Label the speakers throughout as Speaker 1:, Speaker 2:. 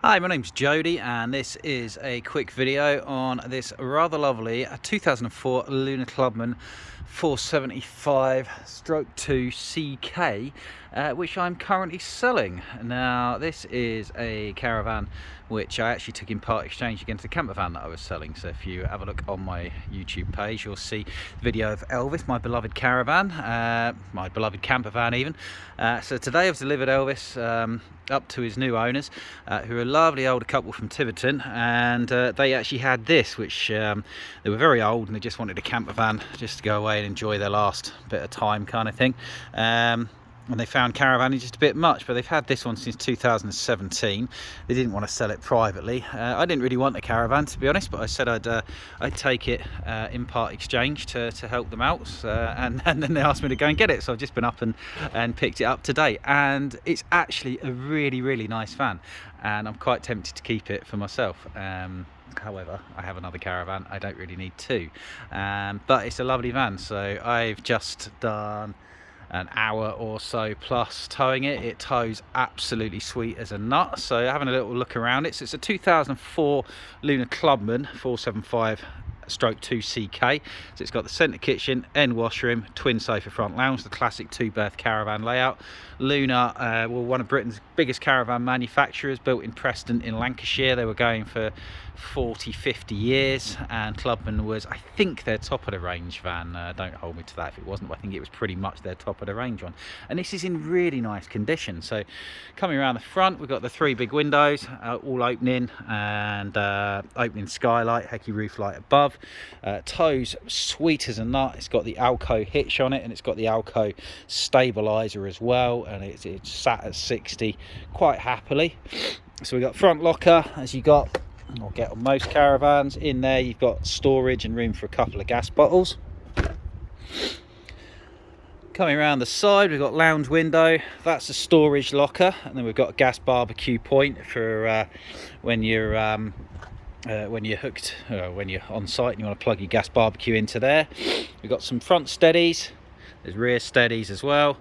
Speaker 1: Hi, my name's Jody and this is a quick video on this rather lovely 2004 Lunar Clubman 475/2 CK, which I'm currently selling. Now this is a caravan which I actually took in part exchange against a camper van that I was selling. So if you have a look on my YouTube page, you'll see the video of Elvis, my beloved caravan, my beloved camper van even. So today I've delivered Elvis up to his new owners, who are a lovely older couple from Tiverton, and they actually had this, which they were very old and they just wanted a camper van just to go away and enjoy their last bit of time kind of thing. And they found caravanning just a bit much, but they've had this one since 2017. They didn't want to sell it privately. I didn't really want a caravan, to be honest, but I said I'd take it in part exchange to help them out, and then they asked me to go and get it, so I've just been up and picked it up today, and it's actually a really nice van, and I'm quite tempted to keep it for myself. However, I have another caravan, I don't really need two, but it's a lovely van. So I've just done an hour or so plus towing it. It tows absolutely sweet as a nut. So having a little look around it. So it's a 2004 Lunar Clubman 475/2 CK. So it's got the centre kitchen, end washroom, twin sofa front lounge, the classic two-berth caravan layout. Lunar were one of Britain's biggest caravan manufacturers, built in Preston in Lancashire. They were going for 40-50 years, and Clubman was, I think, their top of the range van. Don't hold me to that if it wasn't, but I think it was pretty much their top of the range one. And this is in really nice condition. So coming around the front, we've got the three big windows, all opening, and opening skylight, hecky roof light above. Tows sweet as a nut. It's got the Alco hitch on it, and it's got the Alco stabilizer as well, and it's sat at 60 quite happily. So we've got front locker, as you got, I'll get on most caravans. In there you've got storage and room for a couple of gas bottles. Coming around the side, we've got lounge window, that's a storage locker, and then we've got a gas barbecue point for when you're hooked, when you're on site and you want to plug your gas barbecue into there. We've got some front steadies, there's rear steadies as well.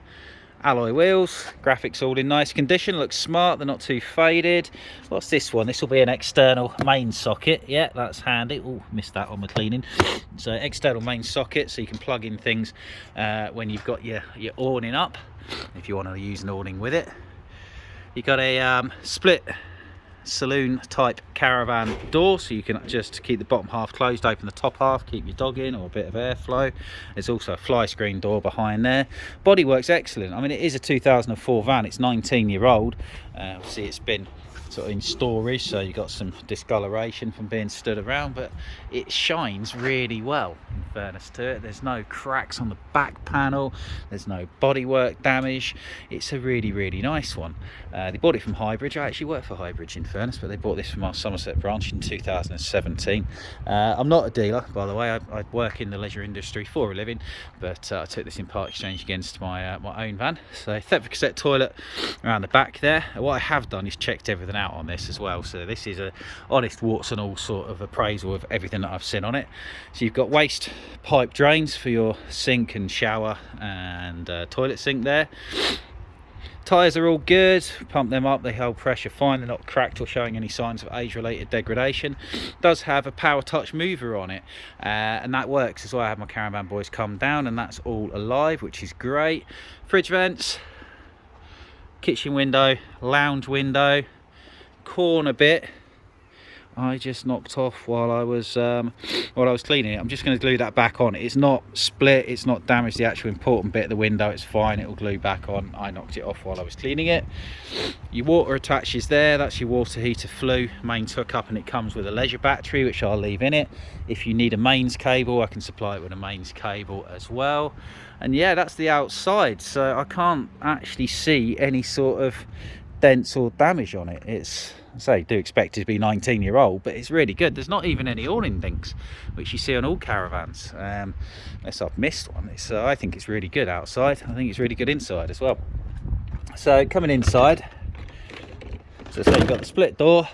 Speaker 1: Alloy wheels, graphics all in nice condition, looks smart, they're not too faded. What's this one? This will be an external main socket. Yeah, that's handy. Oh, missed that on the cleaning. So external main socket, so you can plug in things when you've got your awning up, if you want to use an awning with it. You've got a split saloon type caravan door, so you can just keep the bottom half closed, open the top half, keep your dog in or a bit of airflow. There's also a fly screen door behind there. Bodywork's excellent. I mean, it is a 2004 van, it's 19-year-old. See, it's been sort of in storage, so you've got some discoloration from being stood around, but it shines really well, in fairness to it. There's no cracks on the back panel, there's no bodywork damage. It's a really nice one. They bought it from Highbridge. I actually work for Highbridge, in fairness, but they bought this from our Somerset branch in 2017. I'm not a dealer, by the way. I work in the leisure industry for a living, but I took this in part exchange against my own van. So Thetford cassette toilet around the back there. What I have done is checked everything out on this as well, so this is a honest warts and all sort of appraisal of everything that I've seen on it. So you've got waste pipe drains for your sink and shower and toilet sink there. Tyres are all good, pump them up, they hold pressure fine, they're not cracked or showing any signs of age-related degradation. Does have a power touch mover on it, and that works as well. I have my caravan boys come down and that's all alive, which is great. Fridge vents, kitchen window, lounge window, corner bit I just knocked off while I was cleaning it. I'm just going to glue that back on. It's not split, it's not damaged the actual important bit of the window, it's fine, it will glue back on. I knocked it off while I was cleaning it. Your water attaches there, that's your water heater flue, mains hook up, and it comes with a leisure battery which I'll leave in it. If you need a mains cable, I can supply it with a mains cable as well. And yeah, that's the outside, so I can't actually see any sort of dents or damage on it. It's, I say, do expect it to be 19-year-old, but it's really good. There's not even any awning dinks, which you see on all caravans, unless I've missed one. I think it's really good outside. I think it's really good inside as well. So coming inside, so you've got the split door,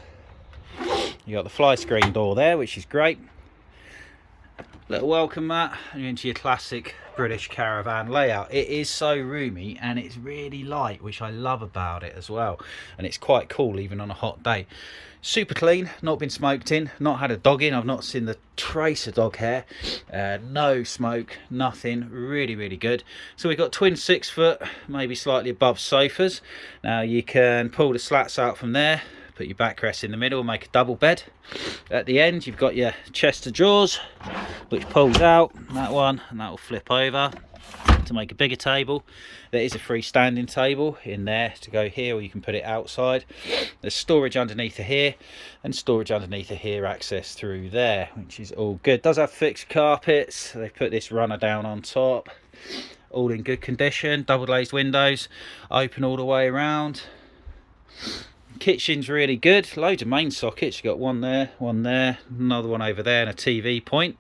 Speaker 1: you've got the fly screen door there, which is great. little welcome mat, and you're into your classic British caravan layout. It is so roomy and it's really light, which I love about it as well, and it's quite cool even on a hot day. Super clean, not been smoked in, not had a dog in, I've not seen the trace of dog hair, no smoke, nothing, really good. So we've got twin 6 foot, maybe slightly above sofas. Now you can pull the slats out from there, put your backrest in the middle, make a double bed. At the end you've got your chest of drawers, which pulls out, that one, and that will flip over to make a bigger table. There is a freestanding table in there to go here, or you can put it outside. There's storage underneath of here and storage underneath of here, access through there, which is all good. Does have fixed carpets, they put this runner down on top, all in good condition. Double glazed windows, open all the way around. Kitchen's really good, loads of main sockets. You've got one there, another one over there, and a TV point.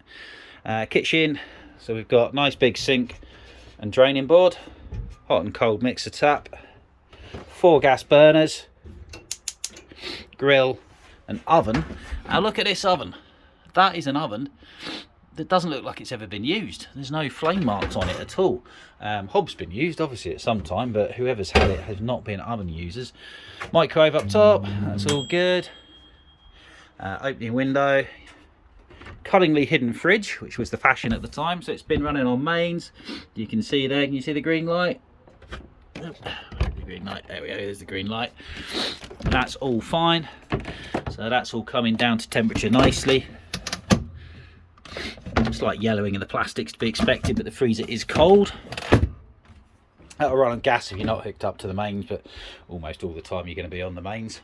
Speaker 1: Kitchen, so we've got nice big sink and draining board, hot and cold mixer tap, 4 gas burners, grill, and oven. Now look at this oven. That is an oven that doesn't look like it's ever been used. There's no flame marks on it at all. Hob's been used obviously at some time, but whoever's had it has not been oven users. Microwave up top, that's all good. Opening window, cunningly hidden fridge, which was the fashion at the time, so it's been running on mains. You can see there, can you see the green light? The green light, there we go, there's the green light. And that's all fine, so that's all coming down to temperature nicely. Slight yellowing of the plastics to be expected, but the freezer is cold. That'll run on gas if you're not hooked up to the mains, but almost all the time you're going to be on the mains.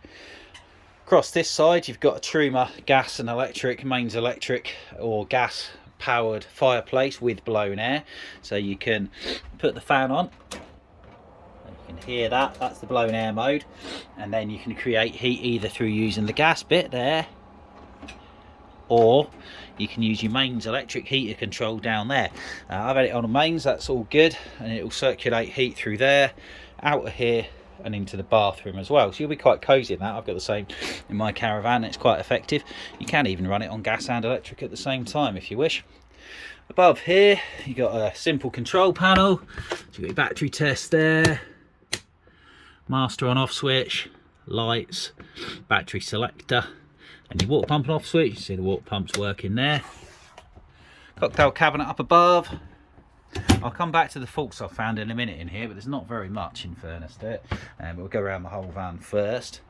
Speaker 1: Across this side you've got a Truma gas and electric, mains electric or gas powered fireplace with blown air, so you can put the fan on. You can hear that, that's the blown air mode, and then you can create heat either through using the gas bit there, or you can use your mains electric heater control down there. I've had it on a mains, that's all good, and it will circulate heat through there, out of here, and into the bathroom as well. So you'll be quite cosy in that. I've got the same in my caravan, it's quite effective. You can even run it on gas and electric at the same time if you wish. Above here you've got a simple control panel, so you've got your battery test there, master on off switch, lights, battery selector, and your water pump and off switch. You see the water pump's working there. Cocktail cabinet up above. I'll come back to the faults I've found in a minute in here, but there's not very much in fairness to it. But we'll go around the whole van first.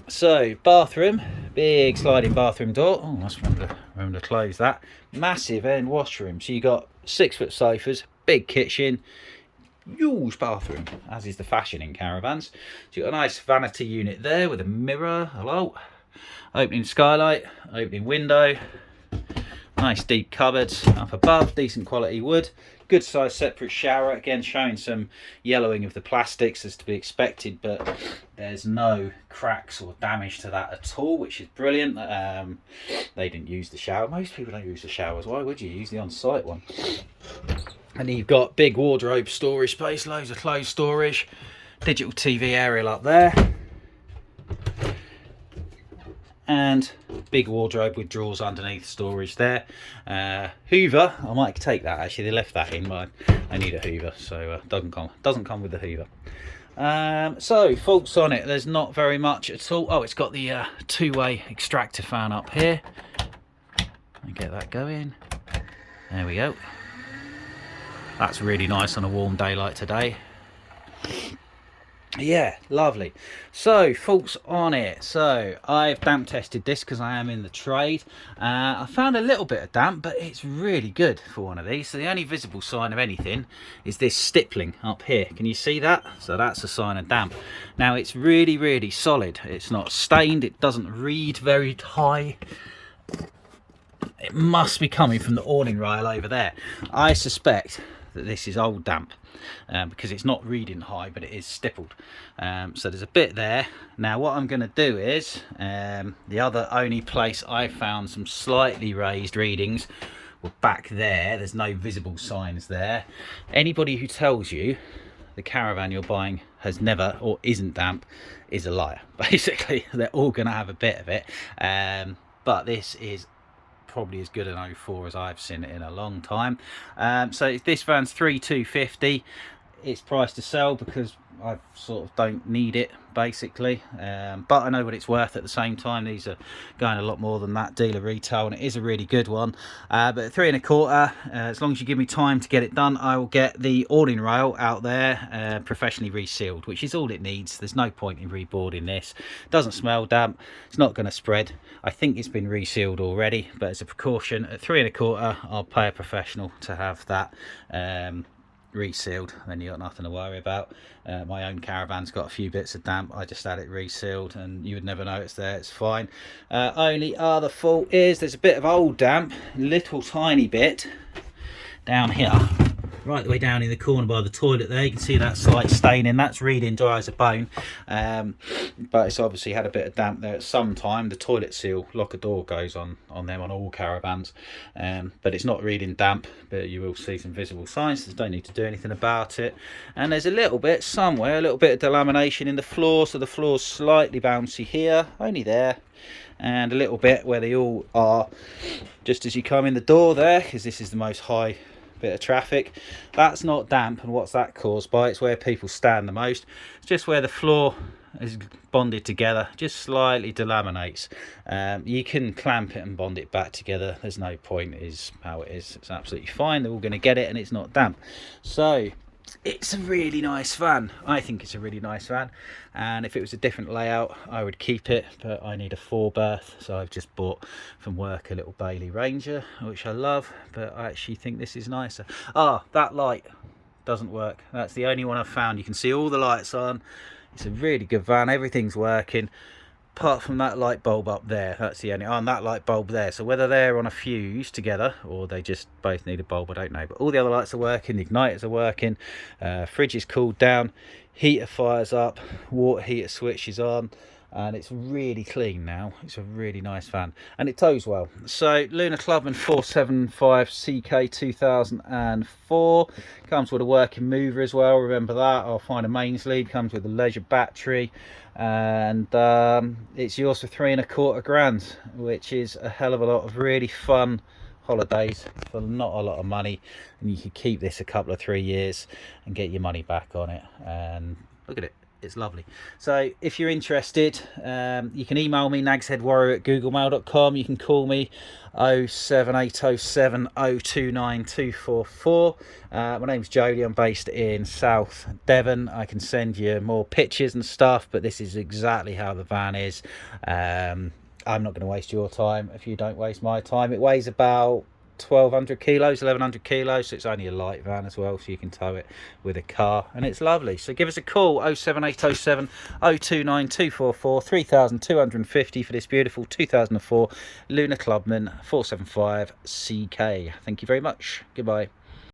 Speaker 1: So, bathroom, big sliding bathroom door. Oh, I must remember to close that. Massive end washroom. So you got 6 foot sofas, big kitchen, huge bathroom, as is the fashion in caravans. So you've got a nice vanity unit there with a mirror. Hello. Opening skylight, opening window, nice deep cupboards up above, decent quality wood, good size separate shower, again showing some yellowing of the plastics as to be expected, but there's no cracks or damage to that at all, which is brilliant. They didn't use the shower. Most people don't use the showers, why would you use the on-site one? And you've got big wardrobe storage space, loads of clothes storage, digital TV aerial up there, and big wardrobe with drawers underneath storage there. Hoover, I might take that actually, they left that in, but I need a Hoover, so doesn't come with the Hoover. So faults on it, there's not very much at all. Oh, it's got the 2-way extractor fan up here. Let me get that going. There we go. That's really nice on a warm day like today. Yeah, lovely. So faults on it. So I've damp tested this because I am in the trade. I found a little bit of damp, but it's really good for one of these. So the only visible sign of anything is this stippling up here. Can you see that? So that's a sign of damp. Now it's really solid. It's not stained, it doesn't read very high. It must be coming from the awning rail over there. I suspect that this is old damp, because it's not reading high, but it is stippled. So there's a bit there. Now what I'm going to do is, the other only place I found some slightly raised readings were back there. There's no visible signs there. Anybody who tells you the caravan you're buying has never or isn't damp is a liar. Basically, they're all going to have a bit of it. But this is probably as good an 04 as I've seen it in a long time. So this van's 3,250. It's priced to sell because I sort of don't need it, basically, but I know what it's worth at the same time. These are going a lot more than that dealer retail, and it is a really good one. But at 3.25, as long as you give me time to get it done, I will get the awning rail out there professionally resealed, which is all it needs. There's no point in reboarding this. It doesn't smell damp, it's not going to spread. I think it's been resealed already, but as a precaution, at 3.25 I'll pay a professional to have that resealed. Then you got nothing to worry about. My own caravan's got a few bits of damp. I just had it resealed, and you would never know it's there. It's fine. Only other fault is there's a bit of old damp, little tiny bit down here, right the way down in the corner by the toilet there. You can see that slight staining. That's reading dry as a bone, but it's obviously had a bit of damp there at some time. The toilet seal locker door goes on them on all caravans, but it's not reading damp, but you will see some visible signs. So don't need to do anything about it. And there's a little bit somewhere, a little bit of delamination in the floor, so the floor's slightly bouncy here, only there, and a little bit where they all are just as you come in the door there, because this is the most high bit of traffic. That's not damp, and what's that caused by? It's where people stand the most. It's just where the floor is bonded together, just slightly delaminates. You can clamp it and bond it back together. There's no point, is how it is. It's absolutely fine. They're all going to get it, and it's not damp. So it's a really nice van. I think it's a really nice van, and if it was a different layout I would keep it, but I need a 4-berth, so I've just bought from work a little Bailey Ranger, which I love, but I actually think this is nicer. That light doesn't work. That's the only one I've found. You can see all the lights on. It's a really good van, everything's working apart from that light bulb up there. That's the only, and that light bulb there. So whether they're on a fuse together or they just both need a bulb, I don't know. But all the other lights are working, the igniters are working, fridge is cooled down, heater fires up, water heater switch is on, and it's really clean now. It's a really nice van, and it tows well. So Lunar Clubman 475 CK 2004 comes with a working mover as well. Remember that. I'll find a mains lead. Comes with a leisure battery, and it's yours for 3.25 grand, which is a hell of a lot of really fun holidays for not a lot of money. And you could keep this a couple of 3 years and get your money back on it. And look at it, it's lovely. So if you're interested, you can email me nagsheadwarrior@googlemail.com. You can call me 07807 029 244. My name's Jodie. I'm based in South Devon. I can send you more pictures and stuff, but this is exactly how the van is. I'm not going to waste your time if you don't waste my time. It weighs about 1,200 kilos, 1,100 kilos, so it's only a light van as well, so you can tow it with a car, and it's lovely. So give us a call, 07807 029 244, 3,250 for this beautiful 2004 Lunar Clubman 475 CK. Thank you very much. Goodbye.